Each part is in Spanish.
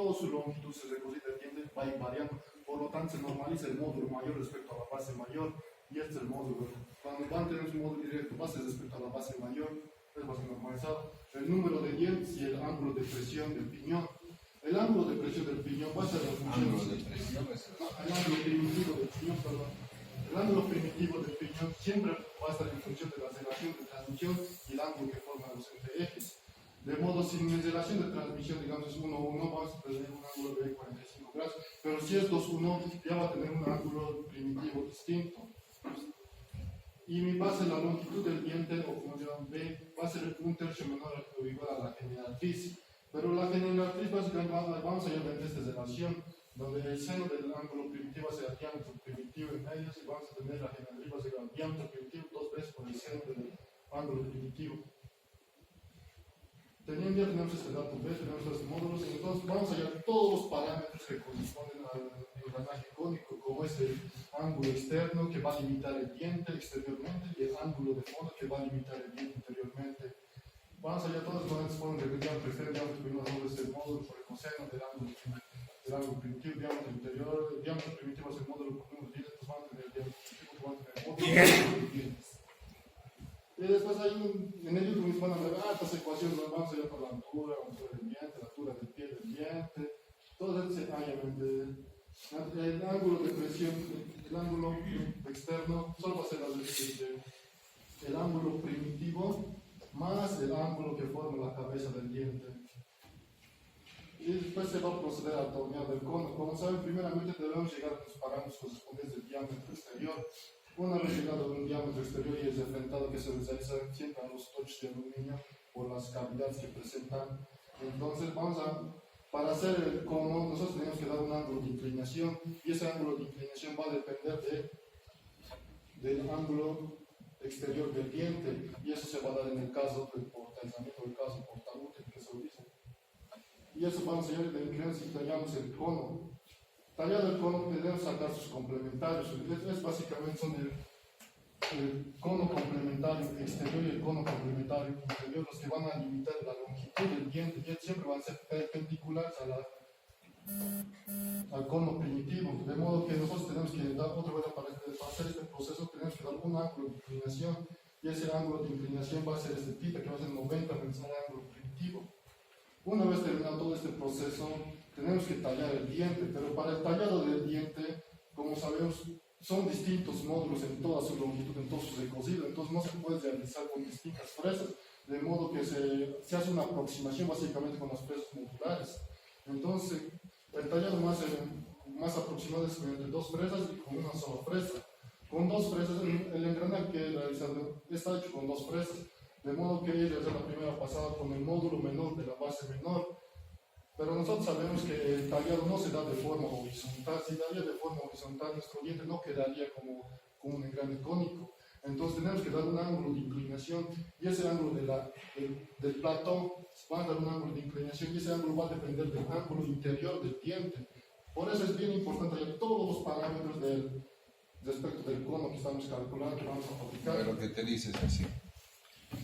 toda su longitud se recoge del diente, va a ir variando. Por lo tanto, se normaliza el módulo mayor respecto a la base mayor. Y este es el módulo. Cuando van a tener un módulo directo, base respecto a la base mayor, es base normalizado. El número de dientes y el ángulo de presión del piñón. El ángulo de presión del piñón va a ser la función. El ángulo primitivo del piñón, perdón. El ángulo primitivo del piñón siempre va a estar en función de la relación de transmisión y el ángulo que forman los ejes. De modo, si mi relación de transmisión, digamos, es 1-1, vamos a tener un ángulo de 45 grados. Pero si es 2-1, ya va a tener un ángulo primitivo distinto. Y mi base, la longitud del diente, o como llaman B, va a ser un tercio menor o igual a la generatriz. Pero la generatriz, básicamente, vamos a llevar esta relación, donde el seno del ángulo primitivo va a ser el diámetro primitivo en medio, y vamos a tener la generatriz, va a ser el diámetro primitivo 2 veces por el seno del ángulo primitivo. Teniendo ya tenemos este dato B, tenemos estos módulos, y entonces vamos a hallar todos los parámetros que corresponden al engranaje cónico, como es el ángulo externo que va a limitar el diente exteriormente y el ángulo de fondo que va a limitar el diente interiormente. Vamos a hallar todos los parámetros que pueden repetir el diámetro primitivo es el módulo por el coseno del ángulo primitivo, diámetro interior, el diámetro primitivo es el módulo por número de dientes, van a tener el diámetro primitivo que van a tener el módulo de dientes. Y después hay en el YouTube van a ver estas ecuaciones, vamos a ir por la altura del diente, la altura del pie del diente, todo eso se hallan el ángulo de presión, el ángulo externo, solo va a ser el ángulo primitivo más el ángulo que forma la cabeza del diente. Y después se va a proceder a tornear del cono. Como saben, primeramente debemos llegar a los parámetros correspondientes del diámetro exterior. Una vez llegado a un diámetro exterior y el enfrentado que se realiza siempre a los toches de aluminio por las cavidades que presentan, entonces para hacer el cono, nosotros tenemos que dar un ángulo de inclinación y ese ángulo de inclinación va a depender del ángulo exterior del diente y eso se va a dar en el caso del portalizamiento, el caso portalútero que se dice. Y eso vamos a ver de inclinación si tallamos el cono. Tallado el cono, debemos sacar sus complementarios. Es básicamente son el cono complementario exterior y el cono complementario interior, los que van a limitar la longitud del diente, y siempre van a ser perpendiculares al cono primitivo. De modo que nosotros tenemos que dar otra vez para hacer este proceso, tenemos que dar un ángulo de inclinación, y ese ángulo de inclinación va a ser este θ, que va a ser 90 menos el ángulo primitivo. Una vez terminado todo este proceso, tenemos que tallar el diente, pero para el tallado del diente, como sabemos, son distintos módulos en toda su longitud, en todo su recorrido, entonces no se puede realizar con distintas fresas, de modo que se hace una aproximación básicamente con las fresas modulares. Entonces, el tallado más aproximado es entre dos fresas y con una sola fresa. Con dos fresas, el engranaje que he realizado está hecho con dos fresas, de modo que ella es la primera pasada con el módulo menor de la base menor. Pero nosotros sabemos que el tallado no se da de forma horizontal. Si daría de forma horizontal, nuestro diente no quedaría como un engranaje cónico. Entonces tenemos que dar un ángulo de inclinación y ese ángulo del platón va a dar un ángulo de inclinación y ese ángulo va a depender del ángulo interior del diente. Por eso es bien importante hallar todos los parámetros respecto del cono que estamos calculando, que vamos a fabricar. Pero lo que te dices es así.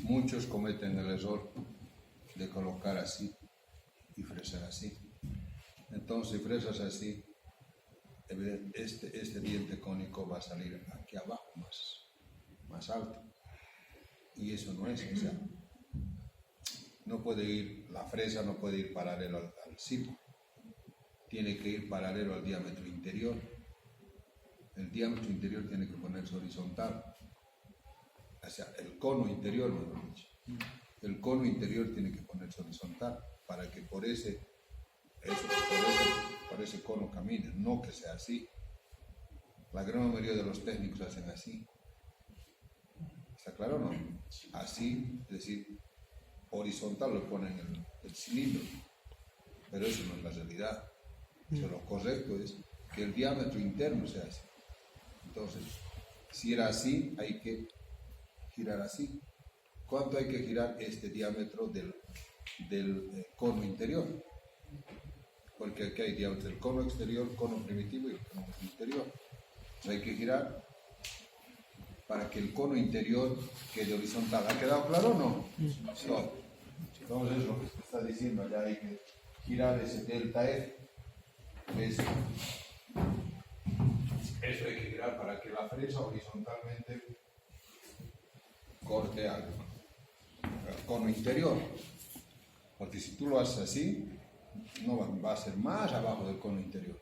Muchos cometen el error de colocar así y fresar así. Entonces, si fresas así, este diente cónico va a salir aquí abajo, más alto. Y eso no es, o sea, no puede ir, la fresa no puede ir paralelo al cipo. Tiene que ir paralelo al diámetro interior. El diámetro interior tiene que ponerse horizontal. O sea, el cono interior, mejor dicho. El cono interior tiene que ponerse horizontal para que por ese cono camine, no que sea así. La gran mayoría de los técnicos hacen así. ¿Está claro o no? Así, es decir, horizontal lo ponen el cilindro, pero eso no es la realidad. Eso lo correcto es que el diámetro interno sea así. Entonces, si era así, hay que girar así. ¿Cuánto hay que girar este diámetro del cono interior? Porque aquí hay diámetro del cono exterior, cono primitivo y el cono interior. Entonces hay que girar para que el cono interior quede horizontal. ¿Ha quedado claro o no? No. Entonces lo que se está diciendo ya hay que girar ese delta F. Eso hay que girar para que la fresa horizontalmente corte al cono interior. Porque si tú lo haces así, no va a ser más abajo del cono interior.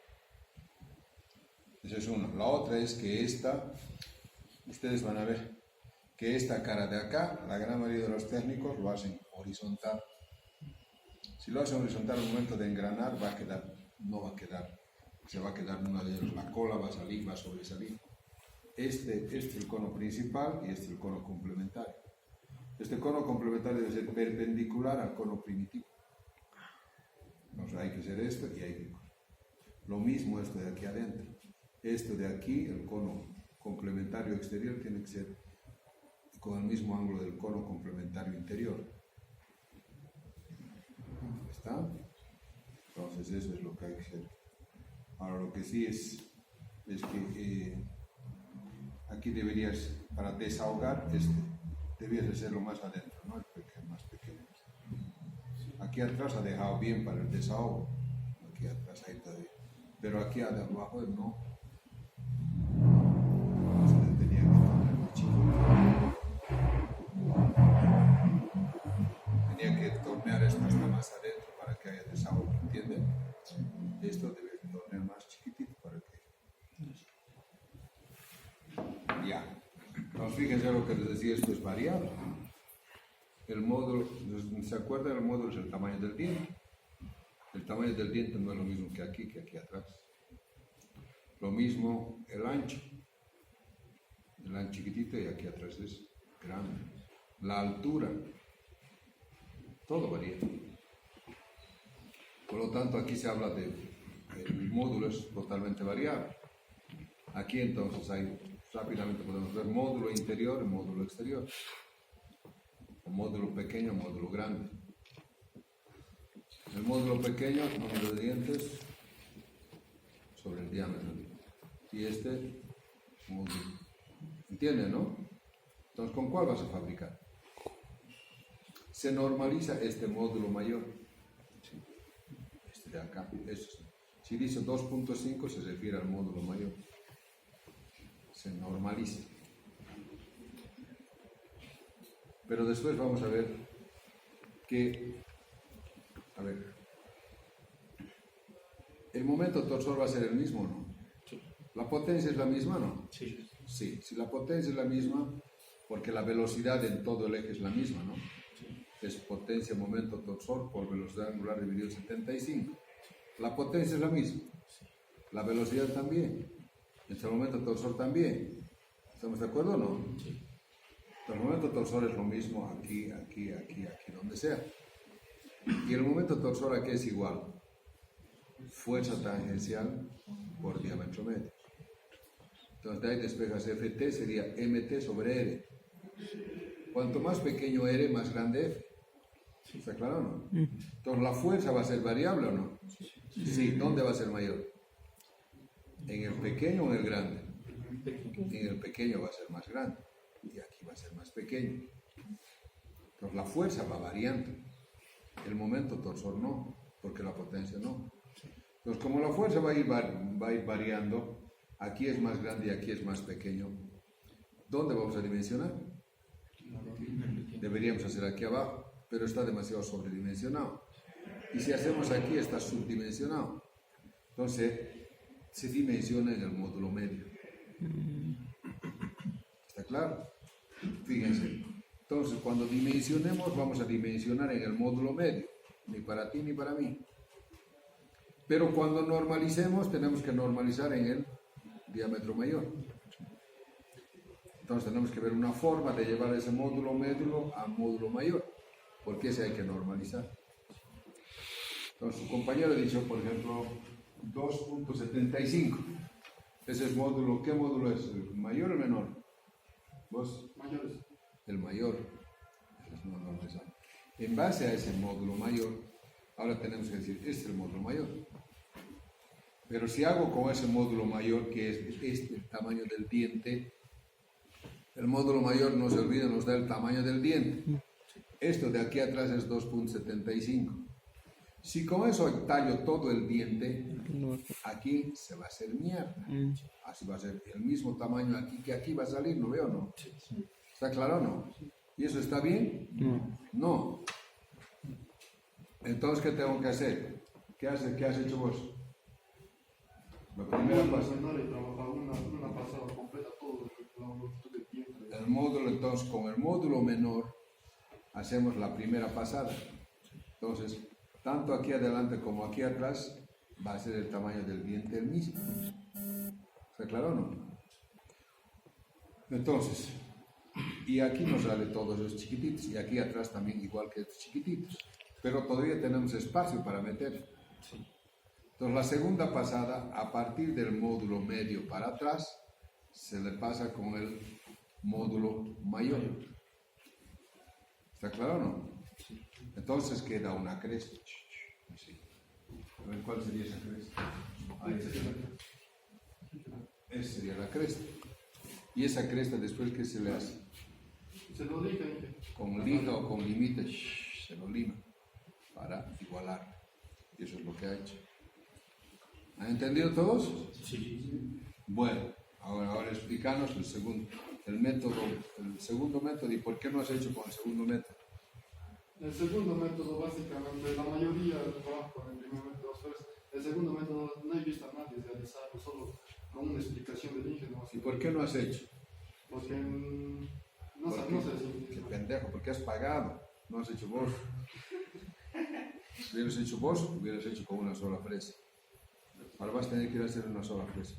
Esa es una. La otra es que ustedes van a ver que esta cara de acá, la gran mayoría de los técnicos lo hacen horizontal. Si lo hacen horizontal al momento de engranar, no va a quedar, se va a quedar una de ellos. La cola va a salir, va a sobresalir. Este es el cono principal y este es el cono complementario. Este cono complementario debe ser perpendicular al cono primitivo. Entonces hay que hacer esto y hay que... Lo mismo esto de aquí adentro. Esto de aquí, el cono complementario exterior, tiene que ser con el mismo ángulo del cono complementario interior. ¿Está? Entonces eso es lo que hay que hacer. Ahora lo que sí es que aquí deberías, para desahogar, debías hacerlo más adentro, ¿no? El más pequeño. Aquí atrás ha dejado bien para el desahogo. Aquí atrás ahí todavía. Pero aquí abajo no. Se le tenía que poner más chico. Tenía que tornear esto hasta más adentro para que haya desahogo, ¿entienden? Esto debe tornear más chiquitito para que... Ya. Entonces fíjense lo que les decía, esto es variable. El módulo, ¿se acuerdan? El módulo es el tamaño del diente. El tamaño del diente no es lo mismo que aquí atrás. Lo mismo el ancho. El ancho chiquitito y aquí atrás es grande. La altura. Todo varía. Por lo tanto, aquí se habla el módulo es totalmente variable. Aquí entonces rápidamente podemos ver módulo interior y módulo exterior. O módulo pequeño, módulo grande. El módulo pequeño, número de dientes sobre el diámetro. Y este módulo. ¿Entienden, no? Entonces, ¿con cuál vas a fabricar? Se normaliza este módulo mayor. Este de acá. Si dice 2.5 se refiere al módulo mayor. Se normaliza. Pero después vamos a ver que, el momento torsor va a ser el mismo, ¿no? Sí. ¿La potencia es la misma, no? Sí. Sí, si la potencia es la misma, porque la velocidad en todo el eje es la misma, ¿no? Sí. Es potencia, momento torsor por velocidad angular dividido 75. La potencia es la misma. La velocidad también. El momento torsor también. ¿Estamos de acuerdo o no? Sí. El momento torsor es lo mismo aquí, donde sea. Y el momento torsor aquí es igual. Fuerza tangencial por diámetro medio. Entonces de ahí despejas Ft sería Mt sobre R. Cuanto más pequeño R, más grande F. ¿Está claro o no? Entonces la fuerza va a ser variable o no? Sí. ¿Dónde va a ser mayor? ¿En el pequeño o en el grande? En el pequeño va a ser más grande. Y aquí va a ser más pequeño. Entonces la fuerza va variando. El momento torsor no, porque la potencia no. Entonces como la fuerza va a ir variando, aquí es más grande y aquí es más pequeño, ¿dónde vamos a dimensionar? Deberíamos hacer aquí abajo, pero está demasiado sobredimensionado. Y si hacemos aquí está subdimensionado. Entonces se dimensiona en el módulo medio. ¿Está claro? Fíjense. Entonces, cuando dimensionemos, vamos a dimensionar en el módulo medio. Ni para ti ni para mí. Pero cuando normalicemos, tenemos que normalizar en el diámetro mayor. Entonces, tenemos que ver una forma de llevar ese módulo medio a módulo mayor. Porque ese hay que normalizar. Entonces, su compañero ha dicho, por ejemplo, 2.75. Ese es módulo. ¿Qué módulo es? ¿El mayor o el menor? ¿Vos? Mayores. El mayor. En base a ese módulo mayor, ahora tenemos que decir, este es el módulo mayor. Pero si hago con ese módulo mayor, que es el tamaño del diente, el módulo mayor, no se olvide, nos da el tamaño del diente. Esto de aquí atrás es 2.75. Si con eso tallo todo el diente, aquí se va a hacer mierda. Así va a ser el mismo tamaño aquí que aquí va a salir, ¿no veo o no? ¿Está claro o no? ¿Y eso está bien? No. Entonces, ¿qué tengo que hacer? ¿Qué has hecho vos? La primera pasada. y trabajar una pasada completa todo la longitud del diente. El módulo, entonces, con el módulo menor hacemos la primera pasada. Entonces, tanto aquí adelante como aquí atrás va a ser el tamaño del diente el mismo. ¿Está claro o no? Entonces, y aquí nos sale todos los chiquititos y aquí atrás también igual que estos chiquititos. Pero todavía tenemos espacio para meter. Entonces, la segunda pasada, a partir del módulo medio para atrás, se le pasa con el módulo mayor. ¿Está claro o no? Entonces queda una cresta. Así. A ver, ¿cuál sería esa cresta? Ahí está. Esa sería la cresta. Y esa cresta, después, ¿qué se le hace? Se lo dije. Con lija o con limita, se lo lima para igualar. Y eso es lo que ha hecho. ¿Han entendido todos? Sí. Bueno, ahora explícanos el segundo método y por qué no has hecho con el segundo método. El segundo método, básicamente, la mayoría trabaja con el primer método. El segundo método no he visto a nadie realizarlo, solo con una explicación del ingeniero. ¿Y por qué no has hecho? Porque no sé si... Qué pendejo, porque has pagado, no has hecho vos. Si hubieras hecho vos, hubieras hecho con una sola fresa. Ahora vas a tener que ir a hacer una sola fresa.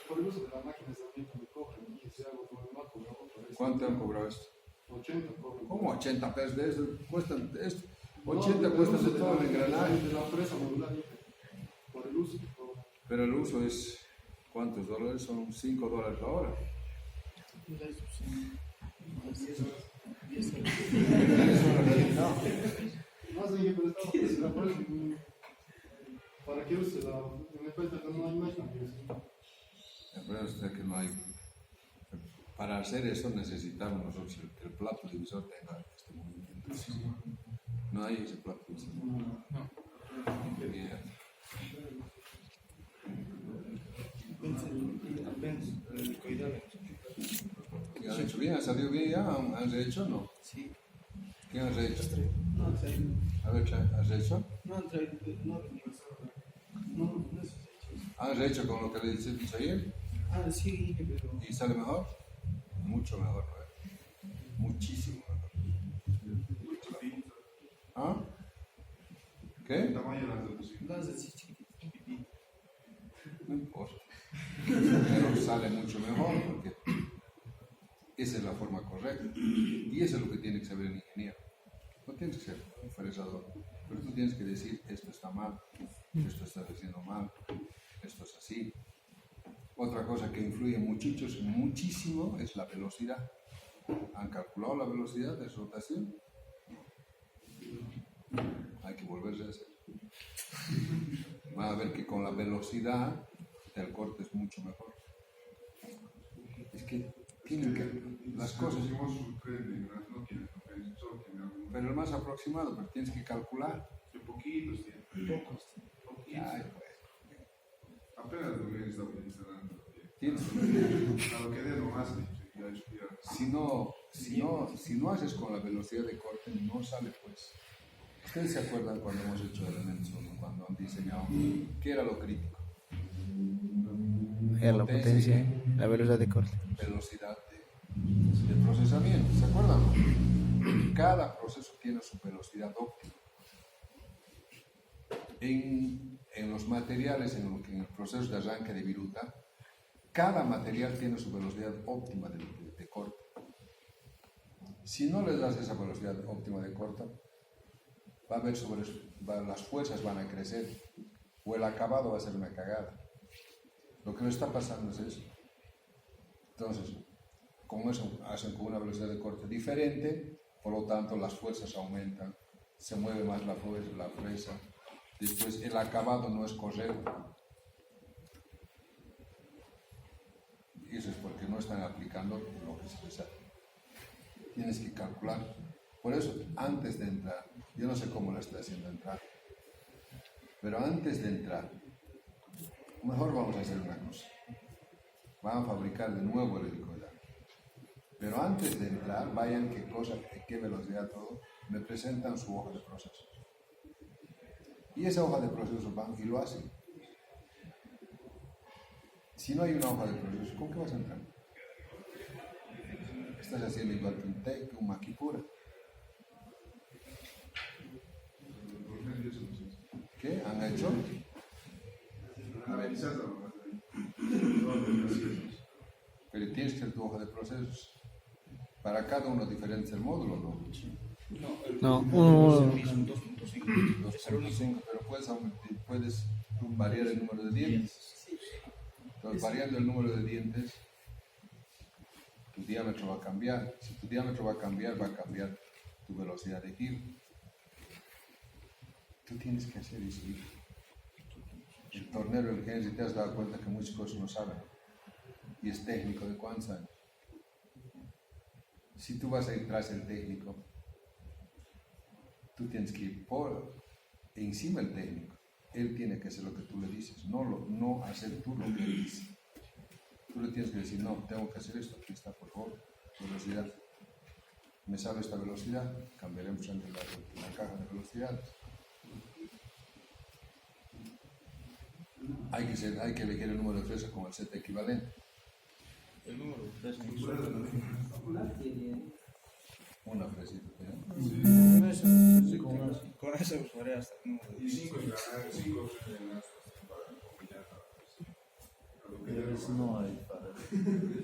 Por el uso de la máquina de herramienta me cobran y si hago todo el marco, me hago otra vez. ¿Cuánto han cobrado esto? 80 cobran. ¿Cómo 80 pesos de eso? Cuestan esto. 80 No, cuestan de el uso todo el engranaje. de la presa modular, dije, por el uso que cobran. Pero el uso es, ¿cuántos dólares? Son $5 la hora. No sé, dije, pero estaba pues, la presa, para que use la... Me cuenta que no hay máquina. La verdad es que no hay. Para hacer eso necesitamos nosotros que el plato divisor tenga este movimiento. No hay ese plato divisor. Qué bien. ¿Qué has hecho bien? ¿Ha salido bien ya? ¿Has hecho o no? Sí. ¿Qué has hecho? No han traído. A ver, ¿has hecho? No han traído. No es hecho. ¿Has hecho con lo que le dicho ayer? Ah, sí, pero. ¿Y sale mejor? Mucho mejor, ¿no? Muchísimo mejor. ¿Ah? ¿Qué? Las así chiquititas. No importa. Pero sale mucho mejor porque esa es la forma correcta. Y eso es lo que tiene que saber el ingeniero. No tienes que ser un fresador, pero tú tienes que decir esto está mal, esto está haciendo mal, esto es así. Otra cosa que influye muchísimo es la velocidad. ¿Han calculado la velocidad de rotación? Hay que volverse a hacer. Van a ver que con la velocidad el corte es mucho mejor. Es que tienen que las cosas, pero el más aproximado, pero tienes que calcular. Poquitos. Ay, pues. Apenas lo que está instalando. Tienes, A lo que dé nomás. si no haces con la velocidad de corte, no sale pues. ¿Ustedes se acuerdan cuando hemos hecho elementos, cuando han diseñado? ¿Qué era lo crítico? Era la potencia, la velocidad de corte. Velocidad de procesamiento, ¿se acuerdan? Cada proceso tiene su velocidad óptima. En los materiales, en el proceso de arranque de viruta, cada material tiene su velocidad óptima de corte. Si no les das esa velocidad óptima de corte, va a haber las fuerzas van a crecer o el acabado va a ser una cagada. Lo que le está pasando es eso. Entonces, con eso hacen con una velocidad de corte diferente, por lo tanto las fuerzas aumentan, se mueve más la fresa, después el acabado no es correcto. Y eso es porque no están aplicando lo que se les hace. Tienes que calcular. Por eso, antes de entrar, yo no sé cómo la estoy haciendo entrar, pero antes de entrar, mejor vamos a hacer una cosa. Vamos a fabricar de nuevo el helicoidal. Pero antes de entrar, vayan qué cosa, qué velocidad, todo, me presentan su hoja de procesos. Y esa hoja de procesos van y lo hacen. Si no hay una hoja de procesos, ¿con qué vas a entrar? Estás haciendo igual que un TEC, un maquipura. ¿Qué han hecho? Analizando. Pero tienes que hacer tu hoja de procesos. Para cada uno diferente el módulo, ¿no? No, uno es el 2.5. 2.5, pero puedes variar el número de dientes. Entonces, variando el número de dientes, tu diámetro va a cambiar. Si tu diámetro va a cambiar tu velocidad de giro. Tú tienes que hacer eso. El tornero, el que te has dado cuenta que muchas cosas no saben. Y es técnico de cuántos años. Si tú vas a ir tras el técnico, tú tienes que ir por encima del técnico. Él tiene que hacer lo que tú le dices, no hacer tú lo que él dice. Tú le tienes que decir, no, tengo que hacer esto, aquí está, por favor, velocidad. ¿Me sabe esta velocidad? Cambiaremos entre la caja de velocidades. Hay que elegir el número de fresa con el set equivalente. El número 3 Una fresita. Con eso usaría hasta el número Y 5 y ganar, 5 No hay para.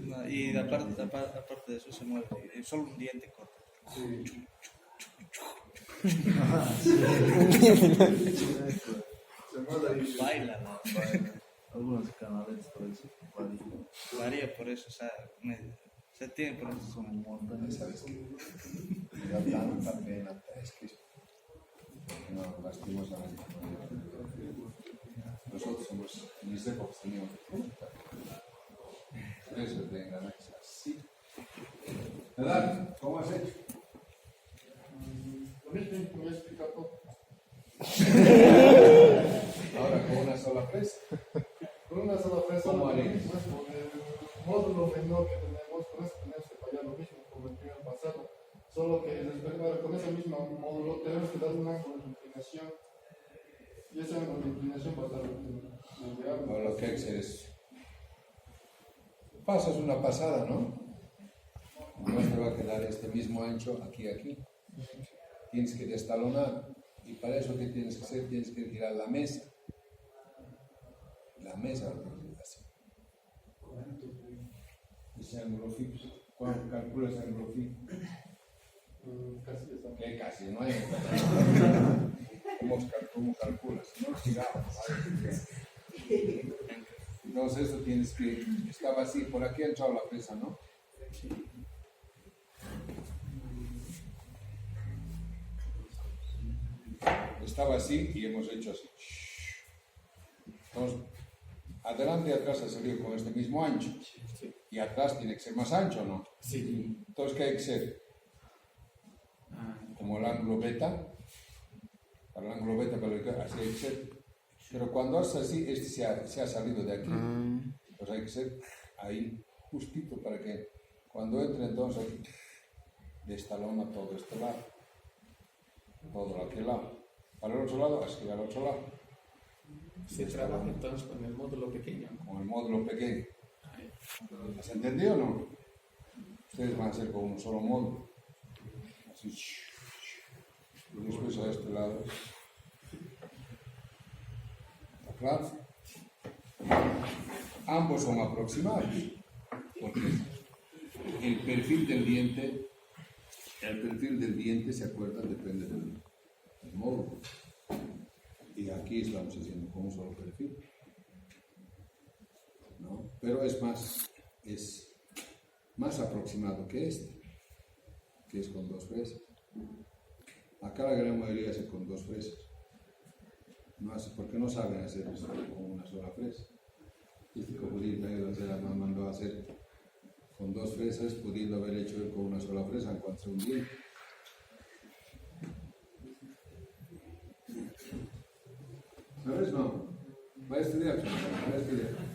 No, y aparte de eso se mueve. Solo un diente corta. se mueve ahí. Baila, ¿no? Algunos canales por eso varían. Varía por eso, o sea, se tiene por eso. Son montañas. ¿Sabes qué? Me da tanta pena, es que no, lastimosamente. Nosotros somos, en mis épocas teníamos eso de ganar así. ¿Verdad? ¿Cómo has hecho? Lo mismo, como ya explica todo. Ahora con una sola presa. Con una sola presa, ¿Cómo lo harías? mismo, es con el módulo menor que tenemos, con eso tenemos que fallar lo mismo como el primer pasado. Solo que ahora con ese mismo módulo tenemos que dar un ángulo de inclinación. Y ese ángulo de inclinación va a estar desviado. O lo que hay que hacer es. Pasas una pasada, ¿no? No te va a quedar este mismo ancho aquí. Tienes que destalonar. Y para eso, ¿qué tienes que hacer? Tienes que girar la mesa. La mesa, así. Ese ángulo fijo. ¿Cuánto calculas el ángulo fijo? Casi está. ¿Qué casi? No hay. ¿Cómo calculas? No lo giramos. Entonces, eso tienes que. Estaba así, por aquí ha entrado la presa, ¿no? Estaba así y hemos hecho así. Entonces, adelante y atrás ha salido con este mismo ancho. Y atrás tiene que ser más ancho, ¿no? Sí. Entonces, ¿qué hay que ser? Como el ángulo beta. Para el ángulo beta, así hay que ser. Pero cuando haces así, este se ha salido de aquí. Pues hay que ser ahí, justito, para que cuando entre entonces aquí, destalona todo este lado. Todo aquel lado. Para el otro lado, así al otro lado. Se trabaja entonces con el módulo pequeño. Con el módulo pequeño. ¿Has entendido o no? Ustedes van a hacer con un solo módulo. Así. Y después a este lado. ¿Está claro? Ambos son aproximados. Porque el perfil del diente, ¿se acuerdan? Depende del módulo. Y aquí estamos haciendo con un solo perfil. ¿No? Pero es más aproximado que este, que es con 2 fresas. Acá la gran mayoría hace con 2 fresas. No hace, porque no saben hacer eso con una sola fresa. Este cocodrilo me mandó a hacer con 2 fresas, pudiendo haber hecho con una sola fresa en cuanto a un diente. ¿Sabes? No. Va a estudiar, chaval, va a estudiar.